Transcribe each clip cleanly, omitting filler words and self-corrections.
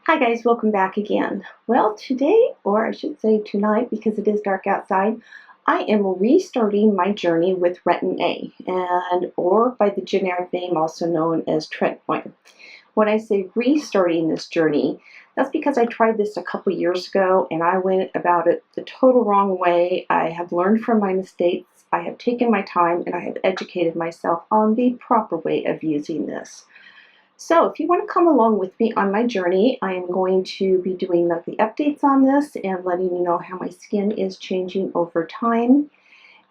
Hi guys, welcome back again. Well, today, or I should say tonight because it is dark outside, I am restarting my journey with Retin-A, or by the generic name also known as Trentpoint. When I say restarting this journey, that's because I tried this a couple years ago and I went about it the total wrong way. I have learned from my mistakes, I have taken my time, and I have educated myself on the proper way of using this. So if you want to come along with me on my journey, I am going to be doing monthly updates on this and letting you know how my skin is changing over time,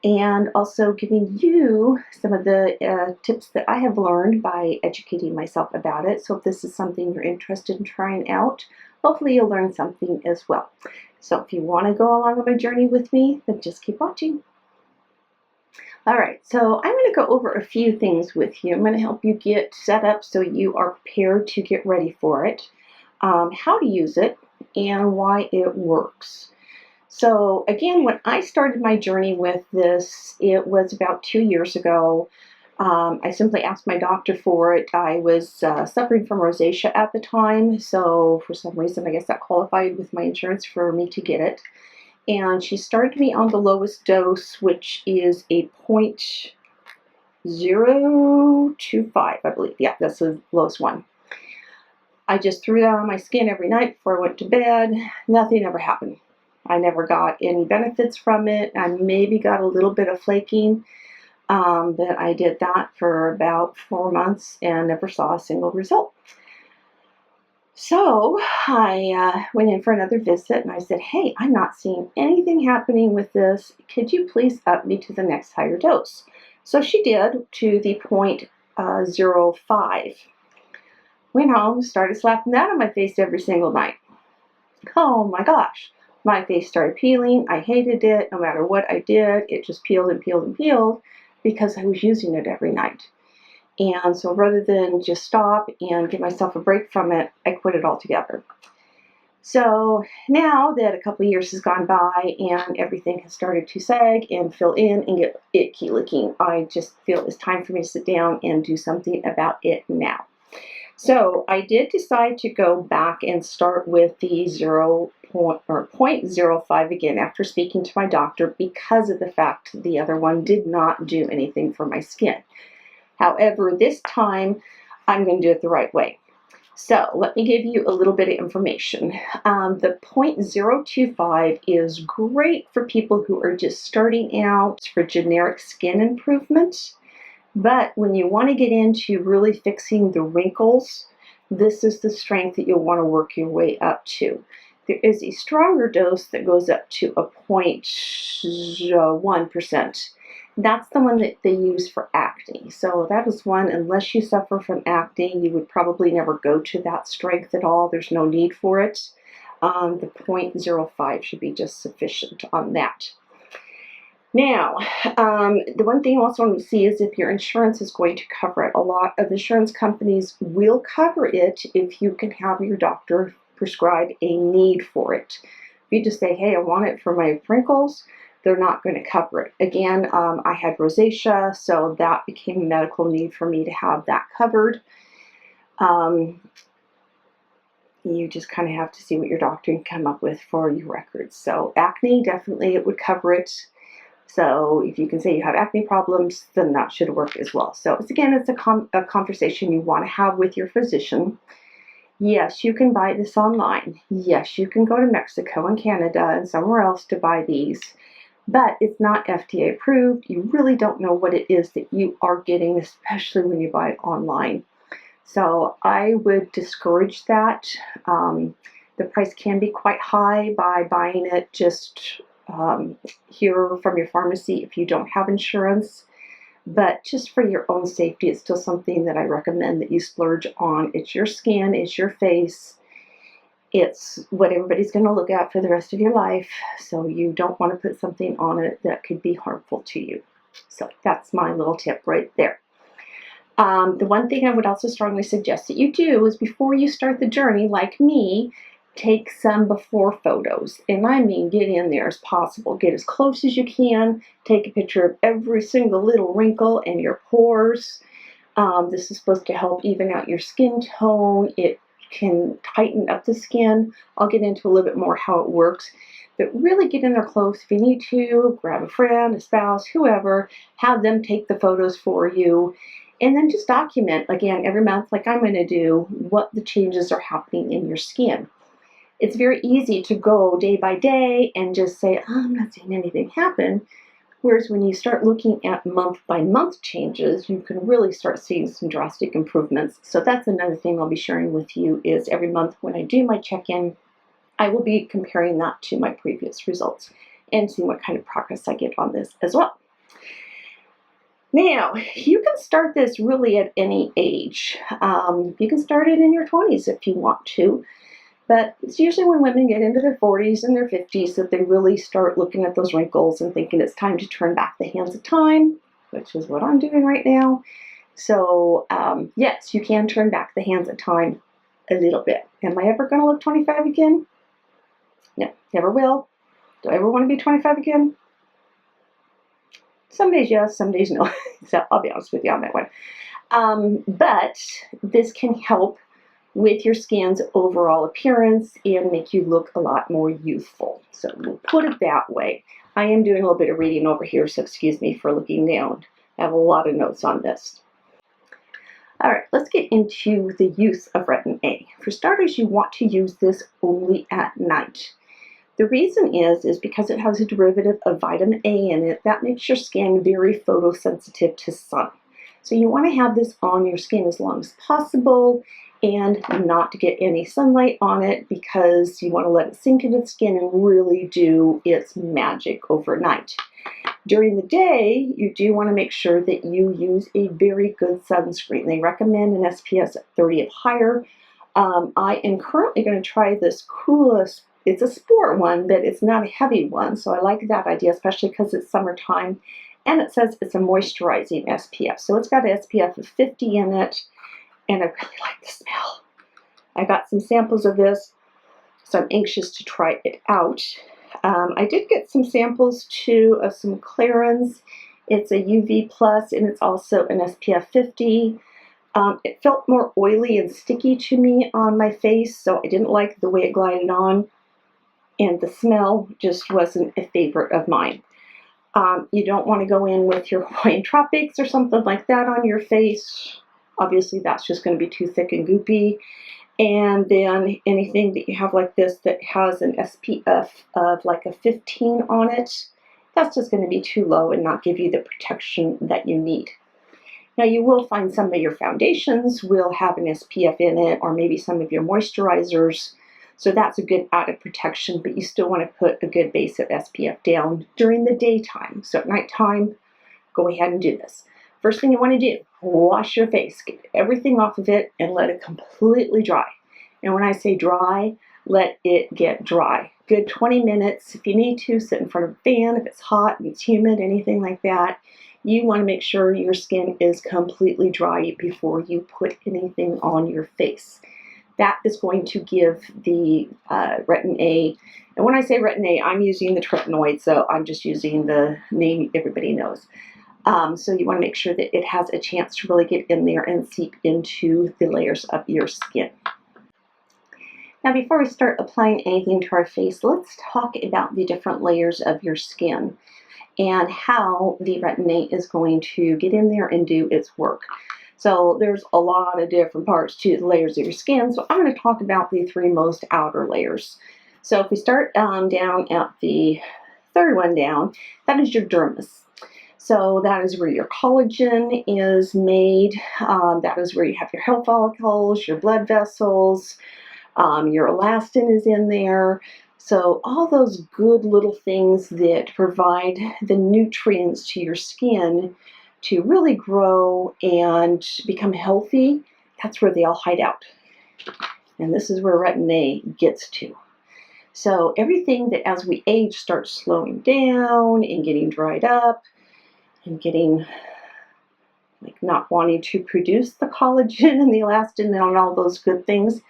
and also giving you some of the tips that I have learned by educating myself about it. So if this is something you're interested in trying out, hopefully you'll learn something as well. So if you want to go along on my journey with me, then just keep watching. Alright, so I'm going to go over a few things with you. I'm going to help you get set up so you are prepared to get ready for it, how to use it, and why it works. So again, when I started my journey with this, it was about 2 years ago. I simply asked my doctor for it. I was suffering from rosacea at the time, so for some reason I guess that qualified with my insurance for me to get it. And she started me on the lowest dose, which is a 0.025, I believe. Yeah, that's the lowest one. I just threw that on my skin every night before I went to bed. Nothing ever happened. I never got any benefits from it. I maybe got a little bit of flaking, but I did that for about 4 months and never saw a single result. So I went in for another visit and I said, hey, I'm not seeing anything happening with this. Could you please up me to the next higher dose? So she did, to the 0.05. Went home, started slapping that on my face every single night. Oh my gosh, my face started peeling. I hated it. No matter what I did, it just peeled and peeled and peeled because I was using it every night. And so rather than just stop and give myself a break from it, I quit it altogether. So now that a couple of years has gone by and everything has started to sag and fill in and get icky looking, I just feel it's time for me to sit down and do something about it now. So I did decide to go back and start with the 0.05 again after speaking to my doctor, because of the fact the other one did not do anything for my skin. However, this time I'm going to do it the right way. So let me give you a little bit of information. The 0.025 is great for people who are just starting out for generic skin improvement. But when you want to get into really fixing the wrinkles, this is the strength that you'll want to work your way up to. There is a stronger dose that goes up to a 0.1%. That's the one that they use for acne. So that is one, unless you suffer from acne, you would probably never go to that strength at all. There's no need for it. The 0.05 should be just sufficient on that. Now, the one thing you also want to see is if your insurance is going to cover it. A lot of insurance companies will cover it if you can have your doctor prescribe a need for it. If you just say, hey, I want it for my wrinkles, they're not going to cover it. Again, I had rosacea, so that became a medical need for me to have that covered. You just kind of have to see what your doctor can come up with for your records. So acne, definitely it would cover it. So if you can say you have acne problems, then that should work as well. So again, it's a conversation you want to have with your physician. Yes, you can buy this online. Yes, you can go to Mexico and Canada and somewhere else to buy these. But it's not FDA approved. You really don't know what it is that you are getting, especially when you buy it online. So I would discourage that. The price can be quite high by buying it just here from your pharmacy if you don't have insurance. But just for your own safety, it's still something that I recommend that you splurge on. It's your skin, it's your face. It's what everybody's going to look at for the rest of your life, so you don't want to put something on it that could be harmful to you. So that's my little tip right there. The one thing I would also strongly suggest that you do is before you start the journey, like me, take some before photos. And I mean, get in there as possible. Get as close as you can. Take a picture of every single little wrinkle and your pores. This is supposed to help even out your skin tone. It can tighten up the skin. I'll get into a little bit more how it works. But really get in there close if you need to. Grab a friend, a spouse, whoever. Have them take the photos for you. And then just document, again, every month, like I'm going to do, what the changes are happening in your skin. It's very easy to go day by day and just say, oh, I'm not seeing anything happen. Whereas when you start looking at month by month changes, you can really start seeing some drastic improvements. So that's another thing I'll be sharing with you is every month when I do my check-in, I will be comparing that to my previous results and seeing what kind of progress I get on this as well. Now, you can start this really at any age. You can start it in your 20s if you want to, but it's usually when women get into their 40s and their 50s that they really start looking at those wrinkles and thinking it's time to turn back the hands of time, which is what I'm doing right now. So, yes, you can turn back the hands of time a little bit. Am I ever going to look 25 again? No, never will. Do I ever want to be 25 again? Some days yes, some days no. So I'll be honest with you on that one. But this can help with your skin's overall appearance and make you look a lot more youthful. So we'll put it that way. I am doing a little bit of reading over here, so excuse me for looking down. I have a lot of notes on this. All right, let's get into the use of Retin-A. For starters, you want to use this only at night. The reason is because it has a derivative of vitamin A in it that makes your skin very photosensitive to sun. So you want to have this on your skin as long as possible and not to get any sunlight on it because you want to let it sink into the skin and really do its magic overnight. During the day, you do want to make sure that you use a very good sunscreen. They recommend an SPF 30 or higher. I am currently going to try this coolest. It's a sport one, but it's not a heavy one, so I like that idea, especially because it's summertime. And it says it's a moisturizing SPF, so it's got an SPF of 50 in it, and I really like the smell. I got some samples of this, so I'm anxious to try it out. I did get some samples too of some Clarins. It's a UV plus, and it's also an SPF 50. It felt more oily and sticky to me on my face, so I didn't like the way it glided on. And the smell just wasn't a favorite of mine. You don't want to go in with your Hawaiian Tropics or something like that on your face. Obviously, that's just going to be too thick and goopy. And then anything that you have like this that has an SPF of like a 15 on it, that's just going to be too low and not give you the protection that you need. Now, you will find some of your foundations will have an SPF in it, or maybe some of your moisturizers. So that's a good added protection, but you still want to put a good base of SPF down during the daytime. So at nighttime, go ahead and do this. First thing you want to do, wash your face. Get everything off of it and let it completely dry. And when I say dry, let it get dry. Good 20 minutes. If you need to, sit in front of a fan. If it's hot and it's humid, anything like that, you want to make sure your skin is completely dry before you put anything on your face. That is going to give the Retin-A, and when I say Retin-A, I'm using the tretinoid, so I'm just using the name everybody knows. So you want to make sure that it has a chance to really get in there and seep into the layers of your skin. Now, before we start applying anything to our face, let's talk about the different layers of your skin and how the Retin-A is going to get in there and do its work. So there's a lot of different parts to the layers of your skin. So I'm going to talk about the three most outer layers. So if we start down at the third one down, that is your dermis. So that is where your collagen is made. That is where you have your hair follicles, your blood vessels, your elastin is in there. So all those good little things that provide the nutrients to your skin to really grow and become healthy, that's where they all hide out. And this is where Retin-A gets to. So everything that as we age starts slowing down and getting dried up and getting like not wanting to produce the collagen and the elastin and all those good things,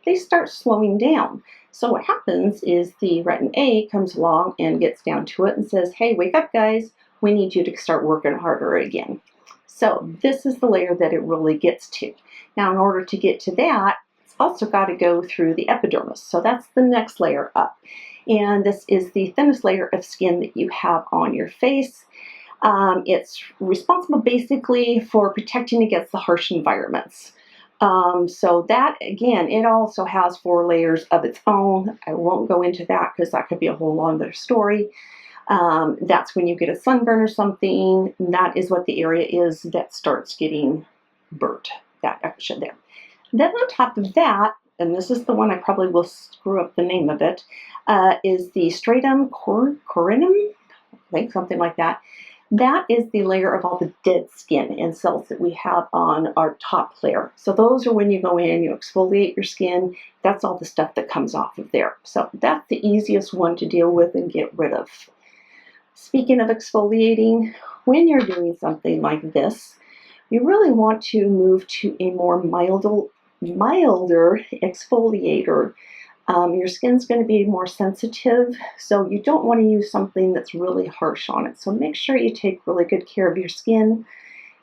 they start slowing down. So what happens is the Retin-A comes along and gets down to it and says, hey, wake up guys, we need you to start working harder again. So this is the layer that it really gets to. Now in order to get to that, it's also got to go through the epidermis. So that's the next layer up. And this is the thinnest layer of skin that you have on your face. It's responsible basically for protecting against the harsh environments. So that, again, it also has 4 layers of its own. I won't go into that because that could be a whole longer story. That's when you get a sunburn or something. That is what the area is that starts getting burnt, that action there. Then on top of that, and this is the one I probably will screw up the name of it, is the stratum corneum, I think something like that. That is the layer of all the dead skin and cells that we have on our top layer. So those are when you go in, you exfoliate your skin, that's all the stuff that comes off of there. So that's the easiest one to deal with and get rid of. Speaking of exfoliating, when you're doing something like this, you really want to move to a more milder exfoliator. Your skin's going to be more sensitive, so you don't want to use something that's really harsh on it. So make sure you take really good care of your skin.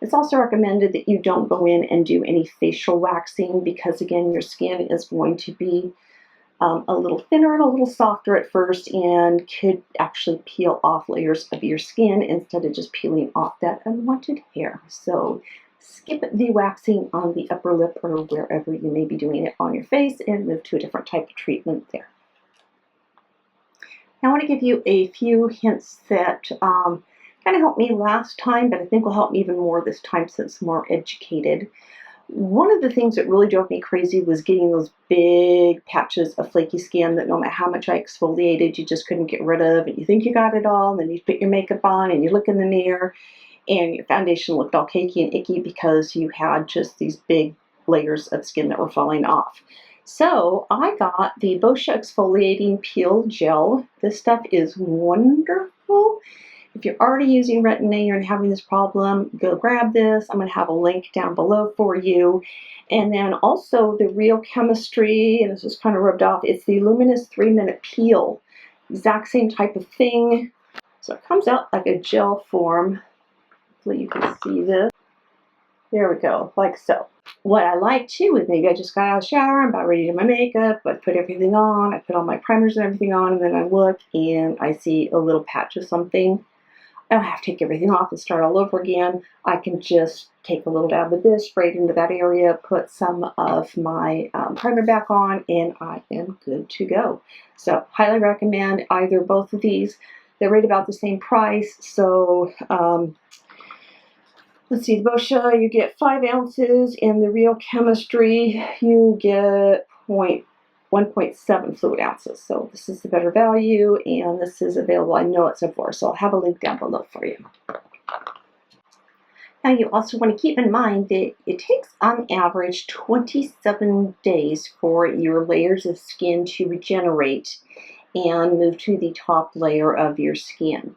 It's also recommended that you don't go in and do any facial waxing because, again, your skin is going to be a little thinner and a little softer at first and could actually peel off layers of your skin instead of just peeling off that unwanted hair. So skip the waxing on the upper lip or wherever you may be doing it on your face and move to a different type of treatment there. Now I want to give you a few hints that kind of helped me last time, but I think will help me even more this time since I'm more educated. One of the things that really drove me crazy was getting those big patches of flaky skin that no matter how much I exfoliated, you just couldn't get rid of, and you think you got it all, and then you put your makeup on and you look in the mirror and your foundation looked all cakey and icky because you had just these big layers of skin that were falling off. So I got the Bullosa Exfoliating Peel Gel. This stuff is wonderful. If you're already using Retin-A and having this problem, go grab this. I'm going to have a link down below for you. And then also the Real Chemistry, and this is kind of rubbed off, it's the Luminous 3-Minute Peel. Exact same type of thing. So it comes out like a gel form. Hopefully you can see this. There we go, like so. What I like too is maybe I just got out of the shower, I'm about ready to do my makeup, I put everything on, I put all my primers and everything on, and then I look and I see a little patch of something. I don't have to take everything off and start all over again. I can just take a little dab of this, spray it into that area, put some of my primer back on, and I am good to go. So highly recommend either both of these. They're right about the same price. So let's see, the Bullosa, you get 5 ounces, and the Real Chemistry, you get 1.7 fluid ounces. So this is the better value, and this is available, I know it's Sephora, so I'll have a link down below for you. Now you also want to keep in mind that it takes on average 27 days for your layers of skin to regenerate and move to the top layer of your skin.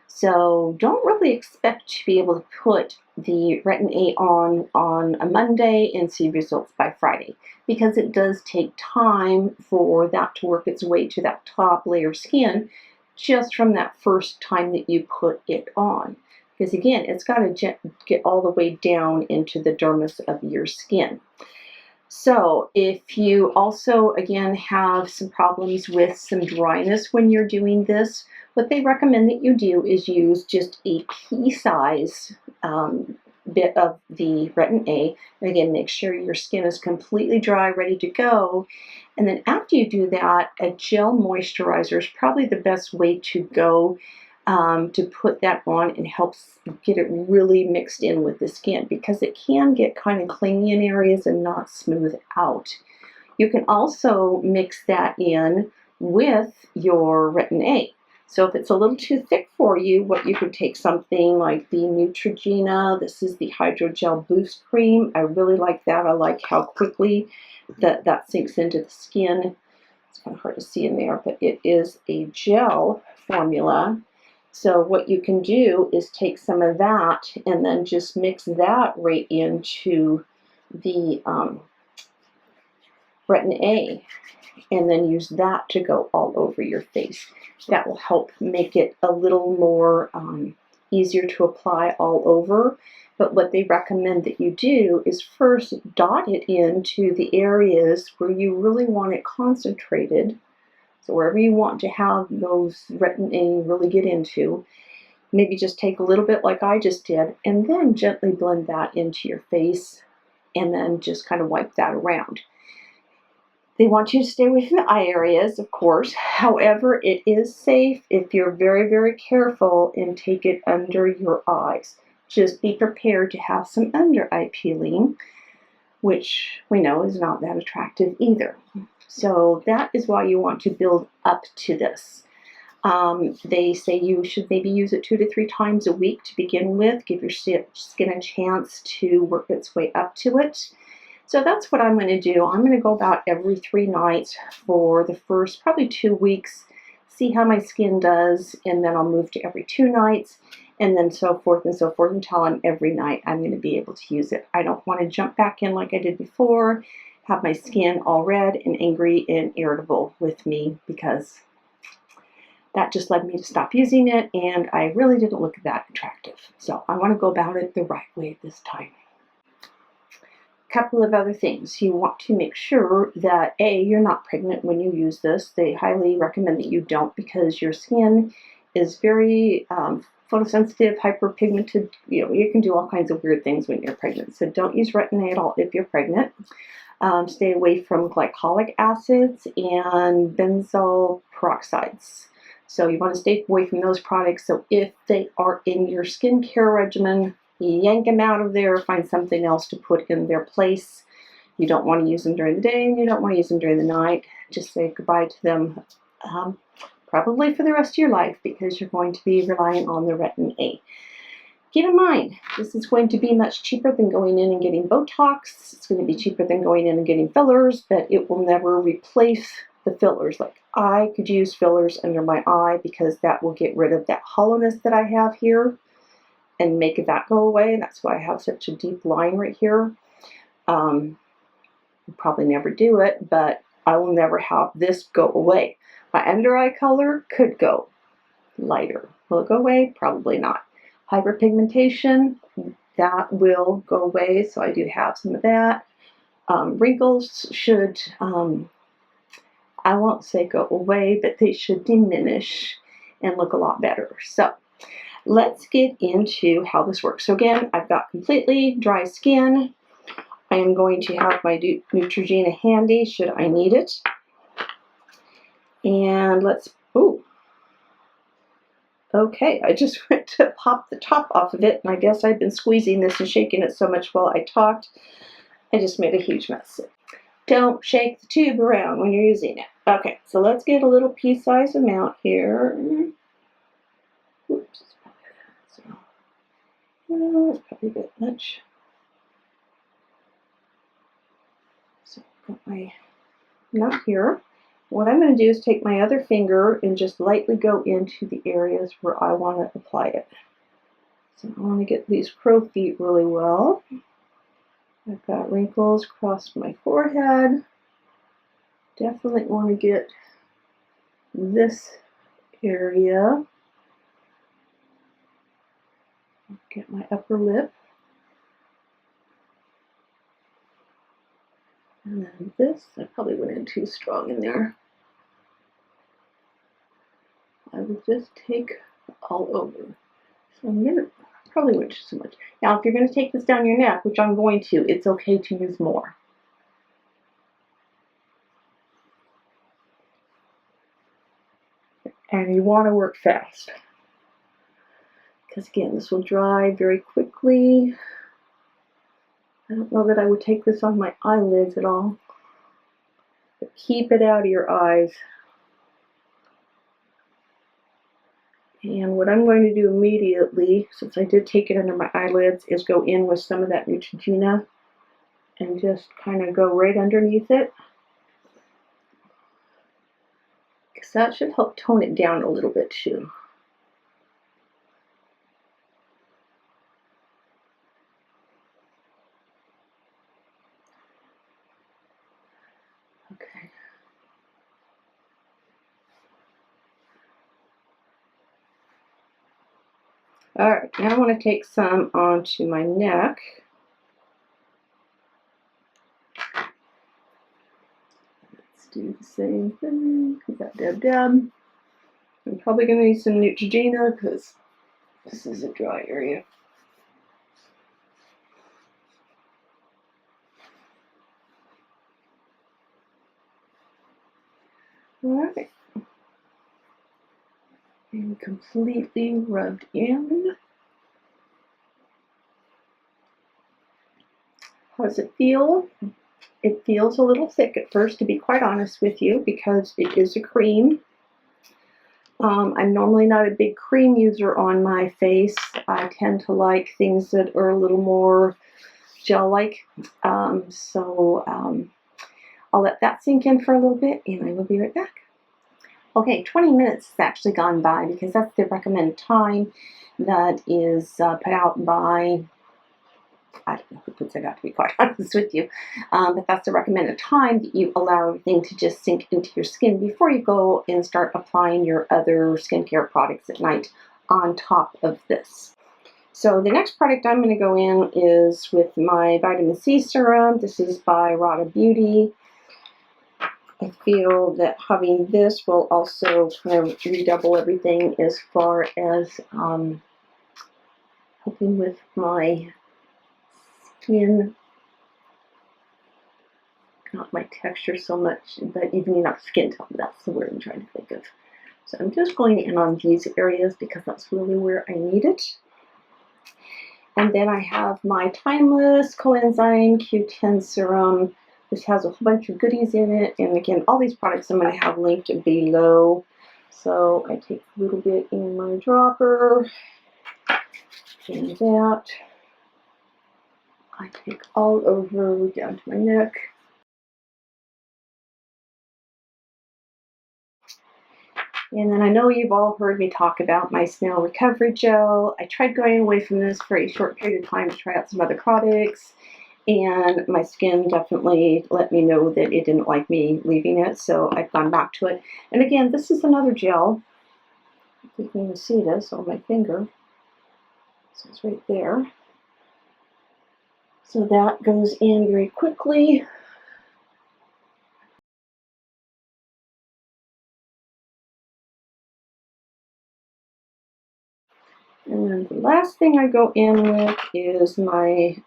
So don't really expect to be able to put the Retin-A on a Monday and see results by Friday, because it does take time for that to work its way to that top layer of skin just from that first time that you put it on. Because again, it's got to get all the way down into the dermis of your skin. So if you also, again, have some problems with some dryness when you're doing this, what they recommend that you do is use just a pea-size bit of the Retin-A. Again, make sure your skin is completely dry, ready to go. And then after you do that, a gel moisturizer is probably the best way to go to put that on and helps get it really mixed in with the skin, because it can get kind of clingy in areas and not smooth out. You can also mix that in with your Retin-A. So if it's a little too thick for you, what you could take something like the Neutrogena. This is the Hydrogel Boost Cream. I really like that. I like how quickly that sinks into the skin. It's kind of hard to see in there, but it is a gel formula. So what you can do is take some of that and then just mix that right into the Retin-A, and then use that to go all over your face. That will help make it a little more easier to apply all over, But what they recommend that you do is first dot it into the areas where you really want it concentrated. So wherever you want to have those Retin-A really get into, maybe just take a little bit like I just did, and then gently blend that into your face, and then just kind of wipe that around. They want you to stay away from the eye areas, of course. However, it is safe if you're very, very careful and take it under your eyes. Just be prepared to have some under eye peeling, which we know is not that attractive either. So that is why you want to build up to this. They say you should maybe use it 2 to 3 times a week to begin with. Give your skin a chance to work its way up to it. So that's what I'm going to do. I'm going to go about every 3 nights for the first probably 2 weeks, see how my skin does, and then I'll move to every 2 nights, and then so forth until I'm every night I'm going to be able to use it. I don't want to jump back in like I did before, have my skin all red and angry and irritable with me, because that just led me to stop using it, and I really didn't look that attractive. So I want to go about it the right way this time. Couple of other things. You want to make sure that you're not pregnant when you use this. They highly recommend that you don't, because your skin is very photosensitive, hyperpigmented. You can do all kinds of weird things when you're pregnant. So don't use Retin-A at all if you're pregnant. Stay away from glycolic acids and benzoyl peroxides. So you want to stay away from those products. So if they are in your skincare regimen, yank them out of there, find something else to put in their place. You don't want to use them during the day, and you don't want to use them during the night. Just say goodbye to them, probably for the rest of your life, because you're going to be relying on the Retin-A. Keep in mind, this is going to be much cheaper than going in and getting Botox. It's going to be cheaper than going in and getting fillers, but it will never replace the fillers. Like, I could use fillers under my eye because that will get rid of that hollowness that I have here and make that go away. That's why I have such a deep line right here. I'll probably never do it, but I will never have this go away. My under eye color could go lighter. Will it go away? Probably not. Hyperpigmentation, that will go away, so I do have some of that. Wrinkles should, I won't say go away, but they should diminish and look a lot better. So let's get into how this works. So again, I've got completely dry skin. I am going to have my Neutrogena handy should I need it. And okay, I just went to pop the top off of it, and I guess I've been squeezing this and shaking it so much while I talked, I just made a huge mess. Don't shake the tube around when you're using it. Okay, so let's get a little pea-sized amount here. Oops. So, well, that's probably a bit much. So I've got my amount here. What I'm going to do is take my other finger and just lightly go into the areas where I want to apply it. So I want to get these crow feet really well. I've got wrinkles across my forehead. Definitely want to get this area. Get my upper lip. And then this, I probably went in too strong in there. I will just take all over. So I'm gonna probably went too much. Now, if you're going to take this down your neck, which I'm going to, it's okay to use more. And you want to work fast, because again, this will dry very quickly. I don't know that I would take this on my eyelids at all, but keep it out of your eyes. And what I'm going to do immediately, since I did take it under my eyelids, is go in with some of that Neutrogena and just kind of go right underneath it, because that should help tone it down a little bit too. Okay. Alright, now I want to take some onto my neck. Let's do the same thing. Dab. I'm probably going to need some Neutrogena because this is a dry area. Alright. And completely rubbed in. How does it feel? It feels a little thick at first, to be quite honest with you, because it is a cream. I'm normally not a big cream user on my face. I tend to like things that are a little more gel-like. I'll let that sink in for a little bit, and I will be right back. Okay, 20 minutes has actually gone by because that's the recommended time that is put out by, I don't know who puts it out, to be quite honest with you, but that's the recommended time that you allow everything to just sink into your skin before you go and start applying your other skincare products at night on top of this. So the next product I'm going to go in is with my vitamin C serum. This is by Retin-A Beauty. I feel that having this will also kind of redouble everything as far as helping with my skin, not my texture so much, but evening out skin tone. That's the word I'm trying to think of. So I'm just going in on these areas because that's really where I need it. And then I have my Timeless Coenzyme Q10 Serum. This has a whole bunch of goodies in it, and again, all these products I'm going to have linked below. So I take a little bit in my dropper, and that I take all over down to my neck. And then I know you've all heard me talk about my Snail Recovery Gel. I tried going away from this for a short period of time to try out some other products, and my skin definitely let me know that it didn't like me leaving it, so I've gone back to it. And again, this is another gel. You can even see this on my finger. So it's right there. So that goes in very quickly. And then the last thing I go in with is my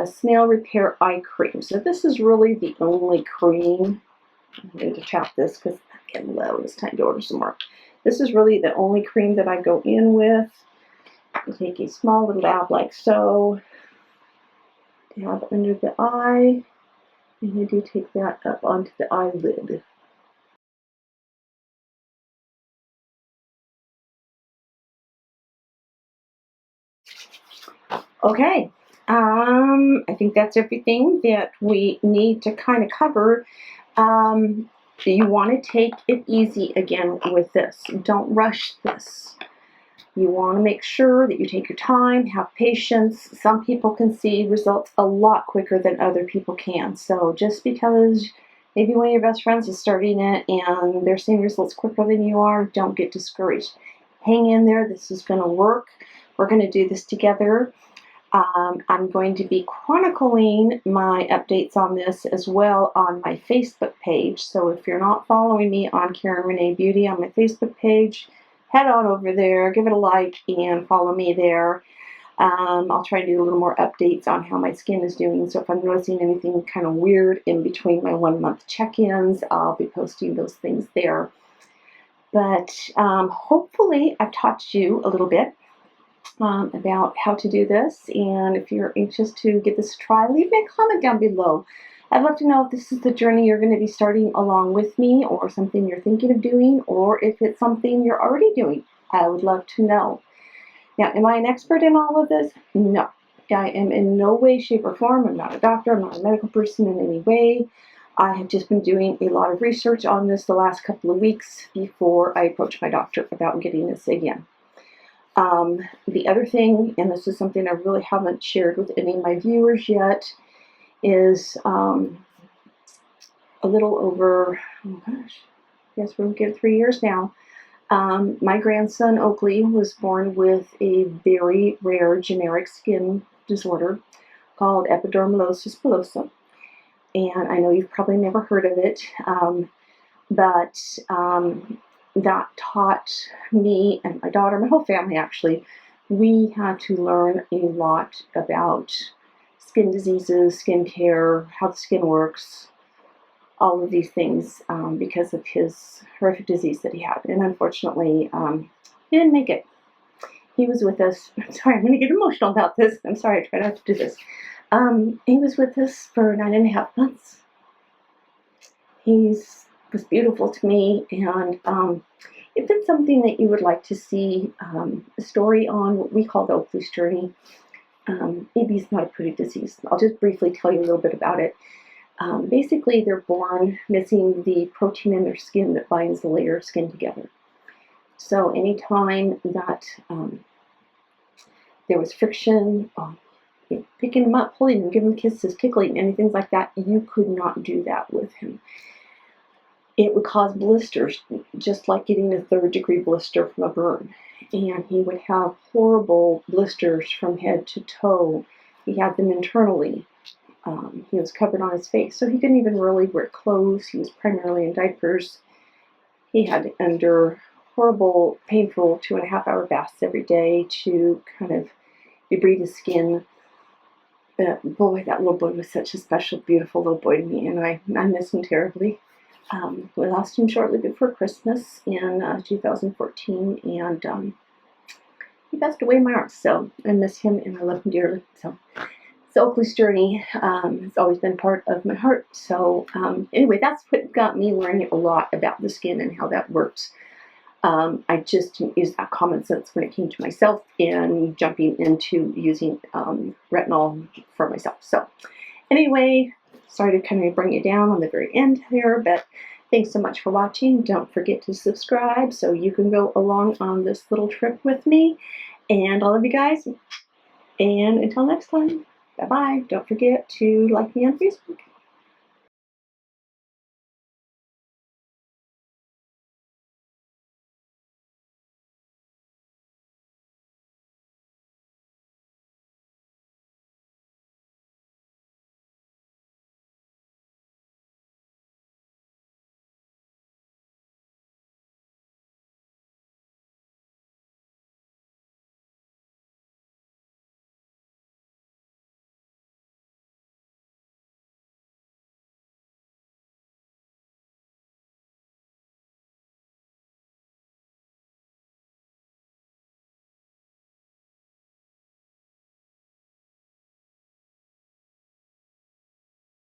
Snail Repair Eye Cream. So this is really the only cream. I need to tap this because I'm getting low. It's time to order some more. This is really the only cream that I go in with. I take a small little dab like so. Dab under the eye. And I do take that up onto the eyelid. Okay, I think that's everything that we need to kind of cover. You want to take it easy again with this. Don't rush this. You want to make sure that you take your time, have patience. Some people can see results a lot quicker than other people can. So just because maybe one of your best friends is starting it and they're seeing results quicker than you are, don't get discouraged. Hang in there. This is going to work. We're going to do this together. I'm going to be chronicling my updates on this as well on my Facebook page. So if you're not following me on Karen Renee Beauty on my Facebook page, head on over there, give it a like, and follow me there. I'll try to do a little more updates on how my skin is doing. So if I'm noticing anything kind of weird in between my 1-month check-ins, I'll be posting those things there. But hopefully I've taught you a little bit about how to do this, and if you're anxious to give this a try, leave me a comment down below. I'd love to know if this is the journey you're going to be starting along with me, or something you're thinking of doing, or if it's something you're already doing. I would love to know. Now, am I an expert in all of this? No. I am in no way, shape, or form. I'm not a doctor. I'm not a medical person in any way. I have just been doing a lot of research on this the last couple of weeks before I approached my doctor about getting this again. The other thing, and this is something I really haven't shared with any of my viewers yet, is a little over, oh gosh, yes, we're getting 3 years now. My grandson Oakley was born with a very rare generic skin disorder called Epidermolysis Bullosa. And I know you've probably never heard of it, but that taught me and my daughter, my whole family actually, we had to learn a lot about skin diseases, skin care, how the skin works, all of these things because of his horrific disease that he had. And unfortunately, he didn't make it. He was with us. I'm sorry, I'm going to get emotional about this. I'm sorry, I try not to do this. He was with us for 9.5 months. He was beautiful to me, and if it's something that you would like to see a story on, what we call the Oakley's journey, EB is not a pretty disease. I'll just briefly tell you a little bit about it. Basically, they're born missing the protein in their skin that binds the layer of skin together. So anytime that there was friction, picking him up, pulling him, giving him kisses, tickling, anything like that, you could not do that with him. It would cause blisters, just like getting a 3rd-degree blister from a burn. And he would have horrible blisters from head to toe. He had them internally. He was covered on his face, so he couldn't even really wear clothes. He was primarily in diapers. He had under horrible, painful 2.5-hour baths every day to kind of debride his skin. But boy, that little boy was such a special, beautiful little boy to me, and I miss him terribly. We lost him shortly before Christmas in 2014, and he passed away in my arms, so I miss him and I love him dearly. So Oakley's journey has always been part of my heart. So anyway, that's what got me learning a lot about the skin and how that works. I just used that common sense when it came to myself and jumping into using retinol for myself. So anyway, sorry to kind of bring you down on the very end here, but thanks so much for watching. Don't forget to subscribe so you can go along on this little trip with me. And I love you guys. And until next time, bye-bye. Don't forget to like me on Facebook.